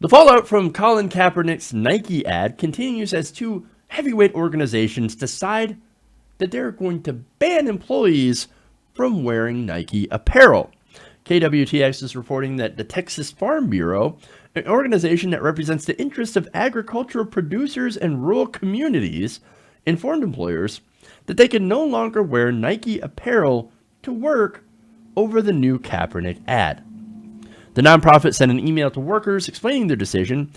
The fallout from Colin Kaepernick's Nike ad continues as two heavyweight organizations decide that they're going to ban employees from wearing Nike apparel. KWTX is reporting that the Texas Farm Bureau, an organization that represents the interests of agricultural producers and rural communities, informed employers that they can no longer wear Nike apparel to work over the new Kaepernick ad. The nonprofit sent an email to workers explaining their decision,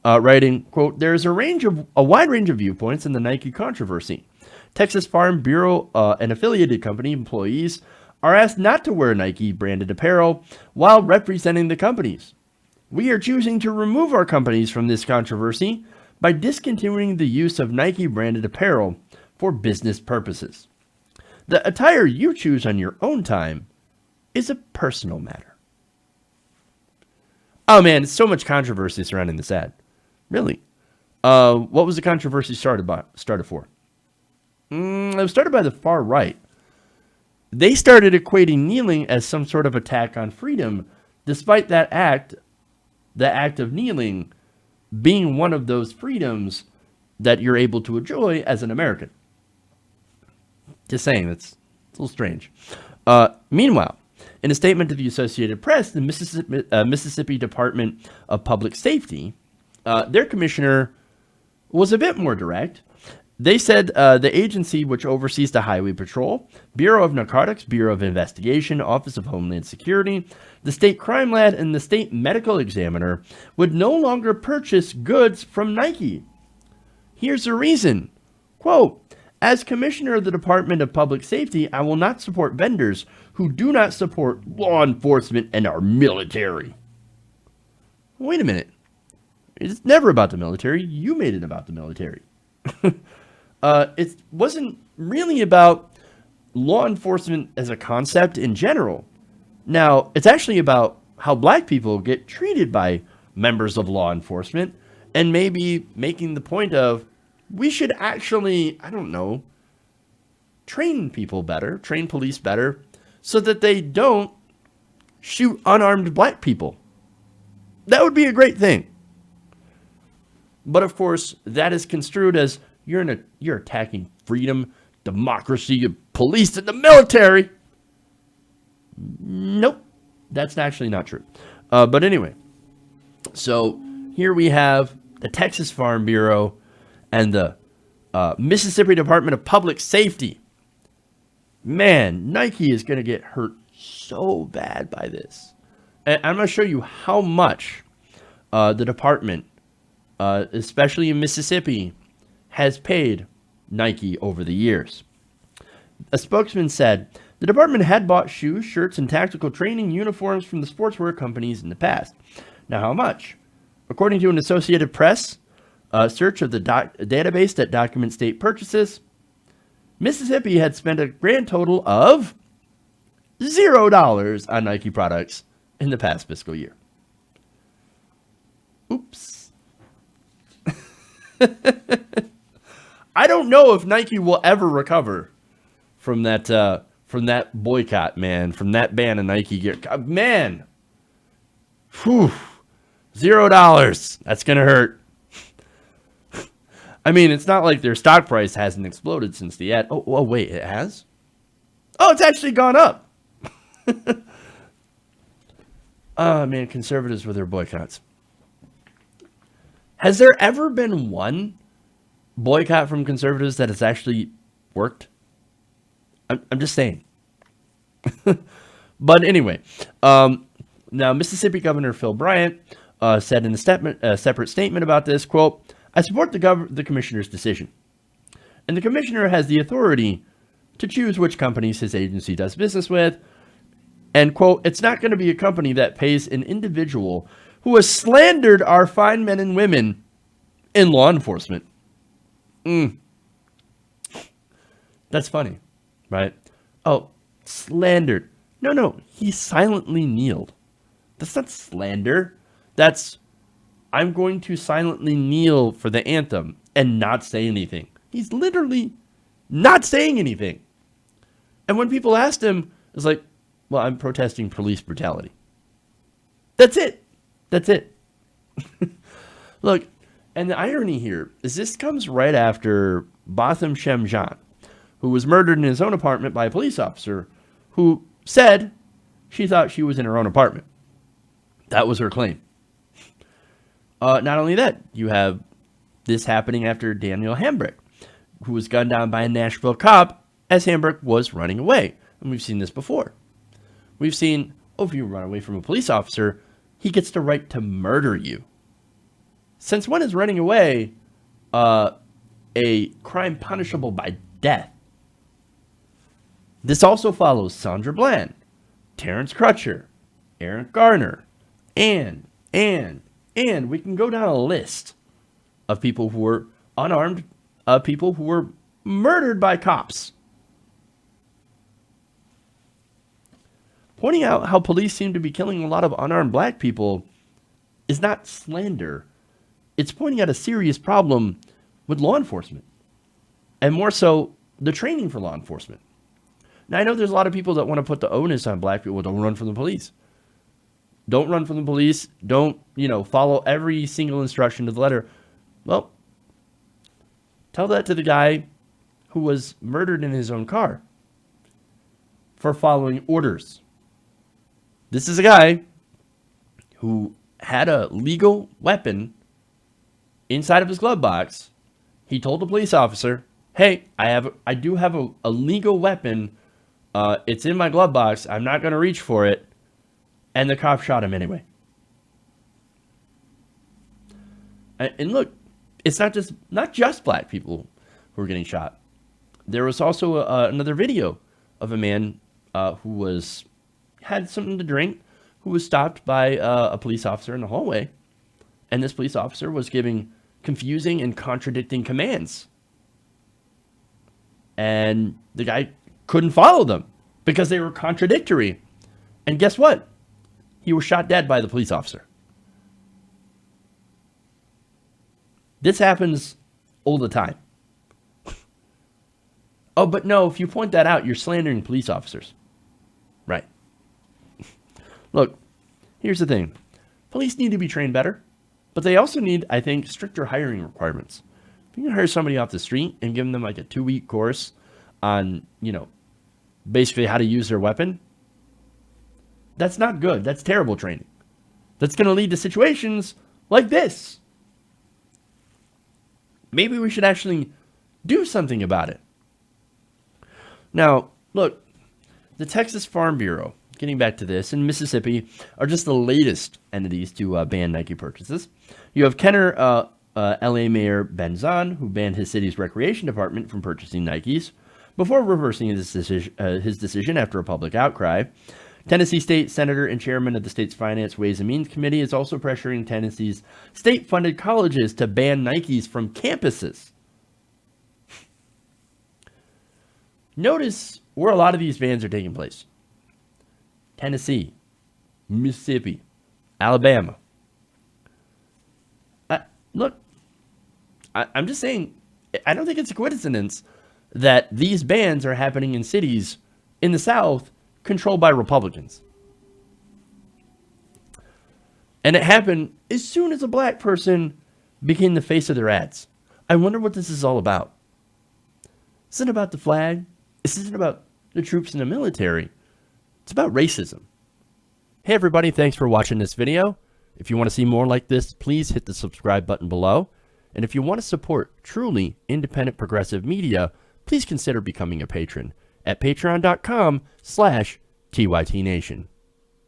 writing, quote, "There is a wide range of viewpoints in the Nike controversy. Texas Farm Bureau and affiliated company employees are asked not to wear Nike-branded apparel while representing the companies. We are choosing to remove our companies from this controversy by discontinuing the use of Nike-branded apparel for business purposes. The attire you choose on your own time is a personal matter." Oh man, so much controversy surrounding this ad. Really? What was the controversy started for? It was started by the far right. They started equating kneeling as some sort of attack on freedom, despite that act, the act of kneeling, being one of those freedoms that you're able to enjoy as an American. Just saying, it's a little strange. Meanwhile, in a statement to the Associated Press, the Mississippi Department of Public Safety, their commissioner was a bit more direct. They said the agency, which oversees the Highway Patrol, Bureau of Narcotics, Bureau of Investigation, Office of Homeland Security, the State Crime Lab, and the State Medical Examiner, would no longer purchase goods from Nike. Here's the reason. Quote, "As Commissioner of the Department of Public Safety, I will not support vendors who do not support law enforcement and our military." Wait a minute. It's never about the military. You made it about the military. It wasn't really about law enforcement as a concept in general. Now, it's actually about how black people get treated by members of law enforcement, and maybe making the point of, we should actually, I don't know, train people better, train police better, so that they don't shoot unarmed black people. That would be a great thing. But of course, that is construed as you're attacking freedom, democracy, police, and the military. Nope, that's actually not true. But anyway, so here we have the Texas Farm Bureau and the Mississippi Department of Public Safety. Man, Nike is going to get hurt so bad by this. And I'm going to show you how much the department, especially in Mississippi, has paid Nike over the years. A spokesman said, the department had bought shoes, shirts, and tactical training uniforms from the sportswear companies in the past. Now, how much? According to an Associated Press search of the database that documents state purchases, Mississippi had spent a grand total of $0 on Nike products in the past fiscal year. Oops. I don't know if Nike will ever recover from that boycott, man, from that ban of Nike gear. Man, whew, $0. That's gonna hurt. I mean, it's not like their stock price hasn't exploded since the ad. Oh, wait, it has? Oh, it's actually gone up. Oh, man, conservatives with their boycotts. Has there ever been one boycott from conservatives that has actually worked? I'm just saying. But anyway, now Mississippi Governor Phil Bryant said in a separate statement about this, quote, I support the commissioner's decision. And the commissioner has the authority to choose which companies his agency does business with. And, quote, it's not going to be a company that pays an individual who has slandered our fine men and women in law enforcement. That's funny, right? Oh, slandered. No, he silently kneeled. That's not slander. That's, I'm going to silently kneel for the anthem and not say anything. He's literally not saying anything. And when people asked him, it's like, well, I'm protesting police brutality. That's it. Look, and the irony here is this comes right after Botham Shem-Jan, who was murdered in his own apartment by a police officer who said she thought she was in her own apartment. That was her claim. Not only that, you have this happening after Daniel Hambrick, who was gunned down by a Nashville cop as Hambrick was running away. And we've seen this before. We've seen, if you run away from a police officer, he gets the right to murder you. Since when is running away a crime punishable by death? This also follows Sandra Bland, Terrence Crutcher, Eric Garner, and we can go down a list of people who were unarmed, people who were murdered by cops. Pointing out how police seem to be killing a lot of unarmed black people is not slander. It's pointing out a serious problem with law enforcement, and more so, the training for law enforcement. Now, I know there's a lot of people that want to put the onus on black people. Don't run from the police. Don't run from the police. Don't, follow every single instruction to the letter. Well, tell that to the guy who was murdered in his own car for following orders. This is a guy who had a legal weapon inside of his glove box. He told the police officer, hey, I do have a legal weapon. It's in my glove box. I'm not going to reach for it. And the cop shot him anyway. And look, it's not just black people who are getting shot. There was also another video of a man who had something to drink, who was stopped by a police officer in the hallway. And this police officer was giving confusing and contradicting commands. And the guy couldn't follow them because they were contradictory. And guess what? He was shot dead by the police officer. This happens all the time. Oh, but no, if you point that out, you're slandering police officers. Right. Look, here's the thing. Police need to be trained better, but they also need, I think, stricter hiring requirements. If you can hire somebody off the street and give them like a 2-week course on, basically how to use their weapon, that's not good. That's terrible training. That's going to lead to situations like this. Maybe we should actually do something about it. Now, look, the Texas Farm Bureau, getting back to this, and Mississippi are just the latest entities to ban Nike purchases. You have Kenner, LA Mayor Ben Zahn, who banned his city's recreation department from purchasing Nikes before reversing his decision after a public outcry. Tennessee State Senator and Chairman of the state's Finance, Ways and Means Committee is also pressuring Tennessee's state-funded colleges to ban Nikes from campuses. Notice where a lot of these bans are taking place. Tennessee, Mississippi, Alabama. Look, I'm just saying, I don't think it's a coincidence that these bans are happening in cities in the South controlled by Republicans. And it happened as soon as a black person became the face of their ads. I wonder what this is all about. This isn't about the flag. This isn't about the troops in the military. It's about racism. Hey everybody, thanks for watching this video. If you want to see more like this, please hit the subscribe button below. And if you want to support truly independent progressive media, please consider becoming a patron at patreon.com/TYTNation.